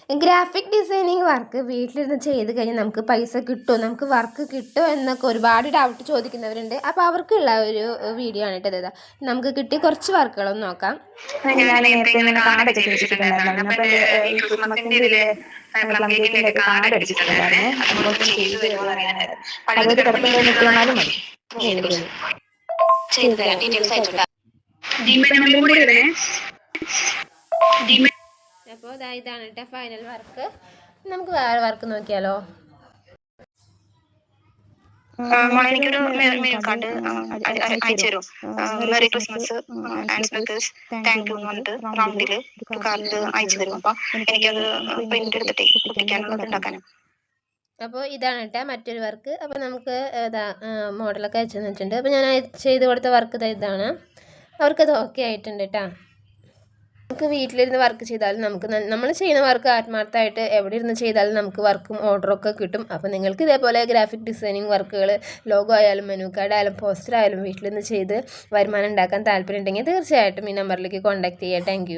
Graphic designing work വീട്ടിലിരുന്ന് ചെയ്ത് കഴിഞ്ഞാൽ നമുക്ക് പൈസ കിട്ടുമോ, നമുക്ക് വർക്ക് കിട്ടുമോ എന്നൊക്കെ ഒരുപാട് ഡൗട്ട് ചോദിക്കുന്നവരുണ്ട്. അപ്പോൾ അവർക്കുള്ള ഒരു വീഡിയോ ആണ് കേട്ടത്. നമുക്ക് കിട്ടിയ കുറച്ച് വർക്കുകളൊന്നും നോക്കാം. ഞാൻ നേരത്തെ ഇങ്ങനെ കാർഡൊക്കെ ചോദിച്ചിട്ടുണ്ടായിരുന്നു. അപ്പോൾ ഈ ക്രിസ്മസിൻ്റെ ഇതിൽ പ്ലം കേക്കിൻ്റെ ഒക്കെ കാർഡ് അടിച്ചിട്ടുണ്ടായിരുന്നേ. അതുപോലെ ചെയ്തു തരുമോ അറിയാനായിരുന്നു. പഴയത് കിടപ്പുണ്ട് 124 മതി. ചെയ്തു തരാം. ഡീറ്റെയിൽസ് അയച്ചിട്ടാ. ജിപേ നമ്പറും കൂടി ഇടണേ. അപ്പോൾ ഇതാണ് കേട്ടോ ഫൈനൽ വർക്ക്. നമുക്ക് വേറെ വർക്ക് നോക്കിയാലോ? മോളെ എനിക്കൊരു മെനു കാർഡ് അയച്ചു തരും. മെറി ക്രിസ്മസ് താങ്ക് യു എന്ന് പറഞ്ഞിട്ട് റൗണ്ടിൽ കാർഡ് അയച്ചു തരും. അപ്പോൾ എനിക്കത് പ്രിന്റ് എടുത്തിട്ട് ഒട്ടിക്കാനുള്ളത് ഉണ്ടാക്കാനും. അപ്പോൾ ഇതാണ് കേട്ടോ മറ്റൊരു വർക്ക്. അപ്പോൾ നമുക്ക് മോഡലൊക്കെ അയച്ചു തന്നിട്ടുണ്ട്. അപ്പോൾ ഞാൻ ചെയ്ത് കൊടുത്ത വർക്ക് ഇതാണ്. അവർക്കത് ഓക്കെ ആയിട്ടുണ്ട് കേട്ടോ. നമുക്ക് വീട്ടിലിരുന്ന് വർക്ക് ചെയ്താലും നമ്മൾ ചെയ്യുന്ന വർക്ക് ആത്മാർത്ഥമായിട്ട് എവിടെ ഇരുന്ന് ചെയ്താലും നമുക്ക് വർക്കും ഓർഡറൊക്കെ കിട്ടും. അപ്പോൾ നിങ്ങൾക്ക് ഇതേപോലെ ഗ്രാഫിക് ഡിസൈനിങ് വർക്കുകൾ, ലോഗോ ആയാലും മെനു കാർഡ് ആയാലും പോസ്റ്റർ ആയാലും വീട്ടിലിരുന്ന് ചെയ്ത് വരുമാനം ഉണ്ടാക്കാൻ താല്പര്യം ഉണ്ടെങ്കിൽ തീർച്ചയായിട്ടും ഈ നമ്പറിലേക്ക് കോൺടാക്ട് ചെയ്യുക. താങ്ക്